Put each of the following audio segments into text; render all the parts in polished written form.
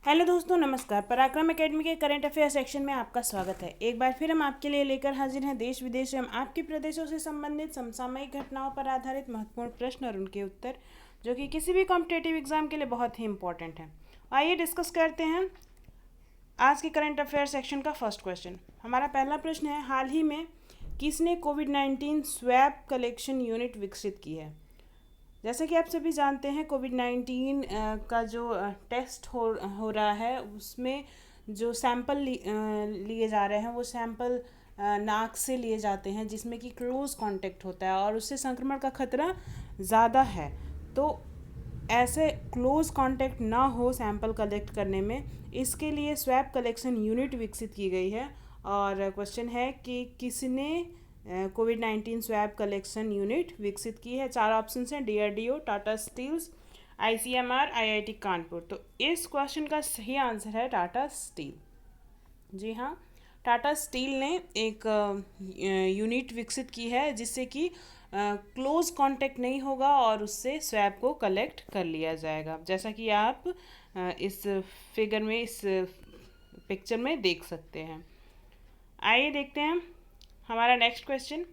Hello दोस्तों, नमस्कार। पराक्रम एकेडमी के करंट अफेयर सेक्शन में आपका स्वागत है। एक बार फिर हम आपके लिए लेकर हाजिर हैं देश विदेश एवं आपके प्रदेशों से संबंधित समसामयिक घटनाओं पर आधारित महत्वपूर्ण प्रश्न और उनके उत्तर, जो कि किसी भी कॉम्पिटेटिव एग्जाम के लिए बहुत ही इंपॉर्टेंट है। आइए डिस्कस करते हैं आज के करंट अफेयर सेक्शन का फर्स्ट क्वेश्चन। हमारा पहला प्रश्न है, हाल ही में किसने कोविड-19 स्वैब कलेक्शन यूनिट विकसित की है? जैसे कि आप सभी जानते हैं, कोविड-19 का जो टेस्ट हो रहा है, उसमें जो सैंपल लिए जा रहे हैं वो सैंपल नाक से लिए जाते हैं, जिसमें कि क्लोज कांटेक्ट होता है और उससे संक्रमण का खतरा ज़्यादा है। तो ऐसे क्लोज कांटेक्ट ना हो सैंपल कलेक्ट करने में, इसके लिए स्वैब कलेक्शन यूनिट विकसित की गई है। और क्वेश्चन है कि किसने कोविड-19 स्वैब कलेक्शन यूनिट विकसित की है? चार ऑप्शन हैं, DRDO, Tata Steels, ICMR, IIT Kanpur. तो इस क्वेश्चन का सही आंसर है टाटा स्टील। जी हाँ, टाटा स्टील ने एक यूनिट विकसित की है जिससे कि क्लोज कांटेक्ट नहीं होगा और उससे स्वैब को कलेक्ट कर लिया जाएगा, जैसा कि आप इस फिगर में, इस पिक्चर में देख सकते हैं। आइए देखते हैं हमारा नेक्स्ट क्वेश्चन।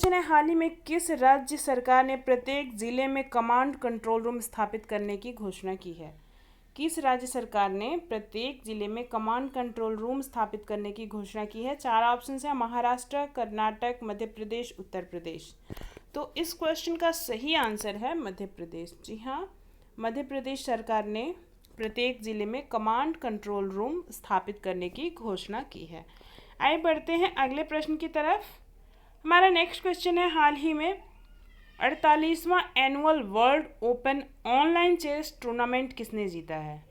है, हाल ही में किस राज्य सरकार ने प्रत्येक जिले में कमांड कंट्रोल रूम स्थापित करने की घोषणा की है? किस राज्य सरकार ने प्रत्येक जिले में कमांड कंट्रोल रूम स्थापित करने की घोषणा की है? चार ऑप्शन हैं, महाराष्ट्र, कर्नाटक, मध्य प्रदेश, उत्तर प्रदेश। तो इस क्वेश्चन का सही आंसर है मध्य प्रदेश। जी हाँ, मध्य प्रदेश सरकार ने प्रत्येक जिले में कमांड कंट्रोल रूम स्थापित करने की घोषणा की है। आइए बढ़ते हैं अगले प्रश्न की तरफ। हमारा नेक्स्ट क्वेश्चन है, हाल ही में 48वां annual world open online chess tournament किसने जीता है?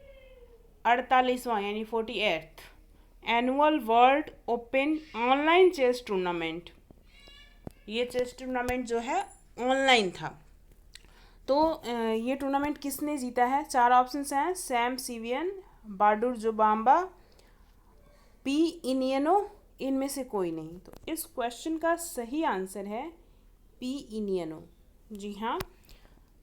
48वां यानी 48th annual world open online chess tournament, ये चेस टूर्नामेंट जो है ऑनलाइन था। तो ये टूर्नामेंट किसने जीता है? चार ऑप्शन हैं, सैम सीवियन, बाडूर जोबाम्बा, पी इनियनो, इनमें से कोई नहीं। तो इस क्वेश्चन का सही आंसर है पी इनियनो। जी हाँ,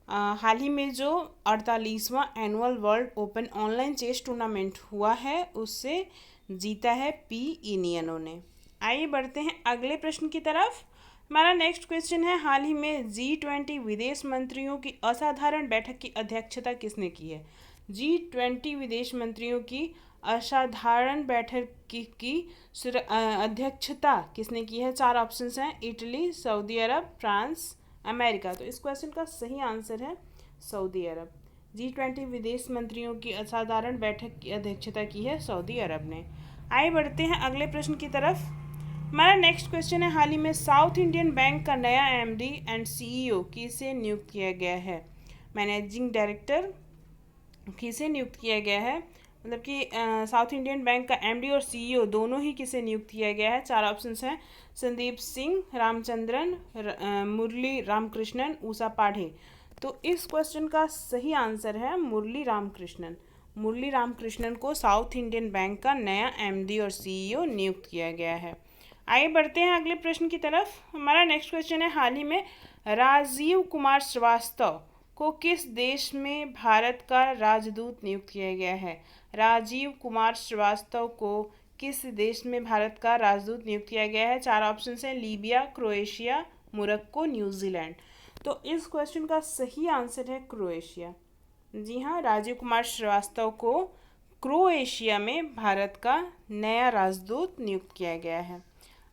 हाल ही में जो 48वां annual world open online chess tournament हुआ है, उससे जीता है पी इनियनो ने। आइए बढ़ते हैं अगले प्रश्न की तरफ। हमारा नेक्स्ट क्वेश्चन है, हाल ही में G20 विदेश मंत्रियों की असाधारण बैठक की अध्यक्षता किसने की है? G20 विदेश मंत्रियों की असाधारण बैठक की अध्यक्षता किसने की है? चार ऑप्शन हैं, इटली, सऊदी अरब, फ्रांस, अमेरिका। तो इस क्वेश्चन का सही आंसर है सऊदी अरब। G20 विदेश मंत्रियों की असाधारण बैठक की अध्यक्षता की है सऊदी अरब ने। आइए बढ़ते हैं अगले प्रश्न की तरफ। हमारा नेक्स्ट क्वेश्चन है, हाल ही में साउथ इंडियन बैंक का नया MD एंड CEO किसे नियुक्त किया गया है? मैनेजिंग डायरेक्टर किसे नियुक्त किया गया है? मतलब कि साउथ इंडियन बैंक का MD और CEO दोनों ही किसे नियुक्त किया गया है? चार ऑप्शंस हैं, संदीप सिंह, रामचंद्रन, मुरली रामकृष्णन, उषा पाढ़े। तो इस क्वेश्चन का सही आंसर है मुरली रामकृष्णन। मुरली रामकृष्णन को साउथ इंडियन बैंक का नया MD और CEO नियुक्त किया गया है। आइए बढ़ते हैं अगले प्रश्न की तरफ। हमारा नेक्स्ट क्वेश्चन है, हाल ही में राजीव कुमार श्रीवास्तव को किस देश में भारत का राजदूत नियुक्त किया गया है? राजीव कुमार श्रीवास्तव को किस देश में भारत का राजदूत नियुक्त किया गया है? चार ऑप्शन हैं, लीबिया, क्रोएशिया, मोरक्को, न्यूजीलैंड। तो इस क्वेश्चन का सही आंसर है क्रोएशिया। जी हाँ, राजीव कुमार श्रीवास्तव को क्रोएशिया में भारत का नया राजदूत नियुक्त किया गया है।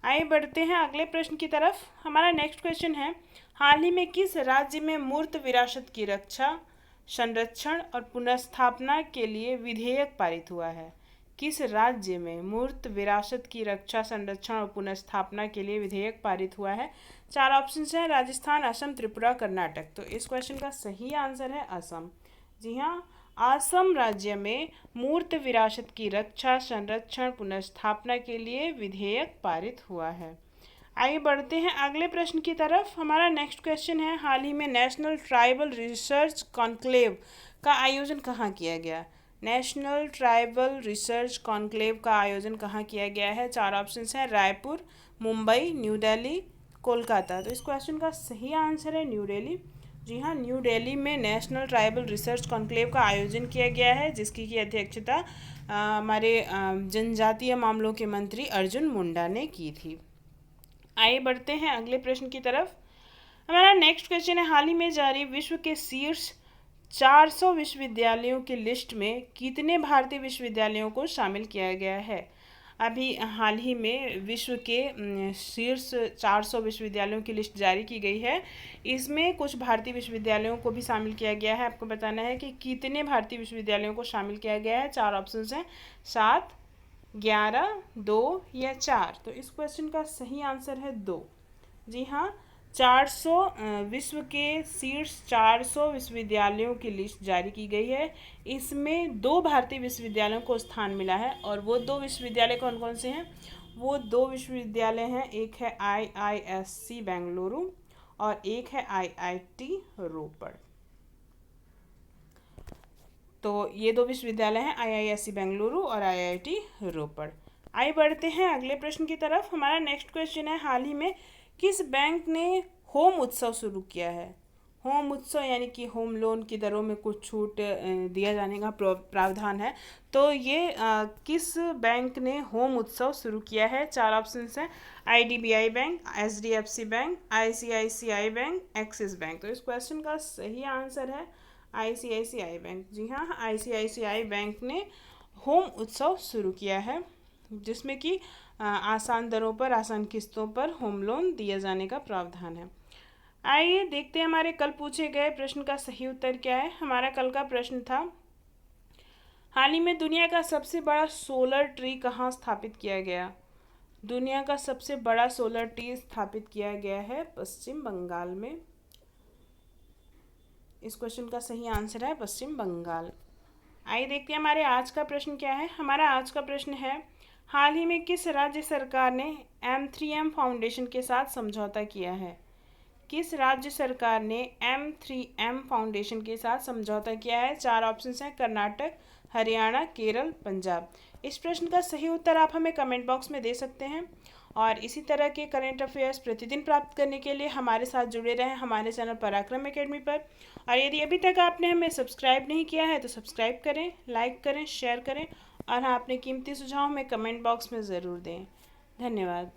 आइए बढ़ते हैं अगले प्रश्न की तरफ। हमारा नेक्स्ट क्वेश्चन है, हाल ही में किस राज्य में मूर्त विरासत की रक्षा, संरक्षण और पुनर्स्थापना के लिए विधेयक पारित हुआ है? किस राज्य में मूर्त विरासत की रक्षा, संरक्षण और पुनर्स्थापना के लिए विधेयक पारित हुआ है? चार ऑप्शन हैं, राजस्थान, असम, त्रिपुरा, कर्नाटक। तो इस क्वेश्चन का सही आंसर है असम। जी हाँ, असम राज्य में मूर्त विरासत की रक्षा, संरक्षण, पुनर्स्थापना के लिए विधेयक पारित हुआ है। आइए बढ़ते हैं अगले प्रश्न की तरफ। हमारा नेक्स्ट क्वेश्चन है, हाल ही में नेशनल ट्राइबल रिसर्च कॉन्क्लेव का आयोजन कहाँ किया गया? नेशनल ट्राइबल रिसर्च कॉन्क्लेव का आयोजन कहाँ किया गया है? चार ऑप्शन हैं, रायपुर, मुंबई, न्यू दिल्ली, कोलकाता। तो इस क्वेश्चन का सही आंसर है न्यू दिल्ली। जी हाँ, न्यू दिल्ली में नेशनल ट्राइबल रिसर्च कॉन्क्लेव का आयोजन किया गया है, जिसकी की अध्यक्षता हमारे जनजातीय मामलों के मंत्री अर्जुन मुंडा ने की थी। आइए बढ़ते हैं अगले प्रश्न की तरफ। हमारा नेक्स्ट क्वेश्चन है, हाल ही में जारी विश्व के शीर्ष 400 विश्वविद्यालयों की लिस्ट में कितने भारतीय विश्वविद्यालयों को शामिल किया गया है? अभी हाल ही में विश्व के शीर्ष 400 विश्वविद्यालयों की लिस्ट जारी की गई है। इसमें कुछ भारतीय विश्वविद्यालयों को भी शामिल किया गया है। आपको बताना है कि कितने भारतीय विश्वविद्यालयों को शामिल किया गया है। 4 ऑप्शंस हैं, 7, 11, 2 या 4। तो इस क्वेश्चन का सही आंसर है 2। जी हाँ, 400 विश्व के शीर्ष 400 विश्वविद्यालयों की लिस्ट जारी की गई है। इसमें 2 भारतीय विश्वविद्यालयों को स्थान मिला है, और वो 2 विश्वविद्यालय कौन कौन से हैं? वो 2 विश्वविद्यालय हैं, एक है IISc बेंगलुरु और एक है IIT रोपड़। तो ये 2 विश्वविद्यालय हैं, IISc बेंगलुरु और IIT रोपड़। आइए बढ़ते हैं अगले प्रश्न की तरफ। हमारा नेक्स्ट क्वेश्चन है, हाल ही में किस बैंक ने होम उत्सव शुरू किया है? होम उत्सव यानी कि होम लोन की दरों में कुछ छूट दिया जाने का प्रावधान है। तो ये किस बैंक ने होम उत्सव शुरू किया है? 4 ऑप्शंस हैं, IDBI bank, HDFC bank, ICICI bank, axis bank. तो इस क्वेश्चन का सही आंसर है ICICI बैंक। जी हाँ, ICICI बैंक ने होम उत्सव शुरू किया है, जिसमें कि आसान दरों पर, आसान किस्तों पर होम लोन दिए जाने का प्रावधान है। आइए देखते हैं हमारे कल पूछे गए प्रश्न का सही उत्तर क्या है। हमारा कल का प्रश्न था, हाल ही में दुनिया का सबसे बड़ा सोलर ट्री कहाँ स्थापित किया गया? दुनिया का सबसे बड़ा सोलर ट्री स्थापित किया गया है पश्चिम बंगाल में। इस क्वेश्चन का सही आंसर है पश्चिम बंगाल। आइए देखते हैं हमारे आज का प्रश्न क्या है। हमारा आज का प्रश्न है, हाल ही में किस राज्य सरकार ने M3M फाउंडेशन के साथ समझौता किया है? किस राज्य सरकार ने M3M फाउंडेशन के साथ समझौता किया है? 4 ऑप्शंस हैं, कर्नाटक, हरियाणा, केरल, पंजाब। इस प्रश्न का सही उत्तर आप हमें कमेंट बॉक्स में दे सकते हैं, और इसी तरह के करेंट अफेयर्स प्रतिदिन प्राप्त करने के लिए हमारे साथ जुड़े रहें हमारे चैनल पराक्रम एकेडमी पर। और यदि अभी तक आपने हमें सब्सक्राइब नहीं किया है तो सब्सक्राइब करें, लाइक करें, शेयर करें, और हाँ, अपने कीमती सुझाव हमें कमेंट बॉक्स में ज़रूर दें। धन्यवाद।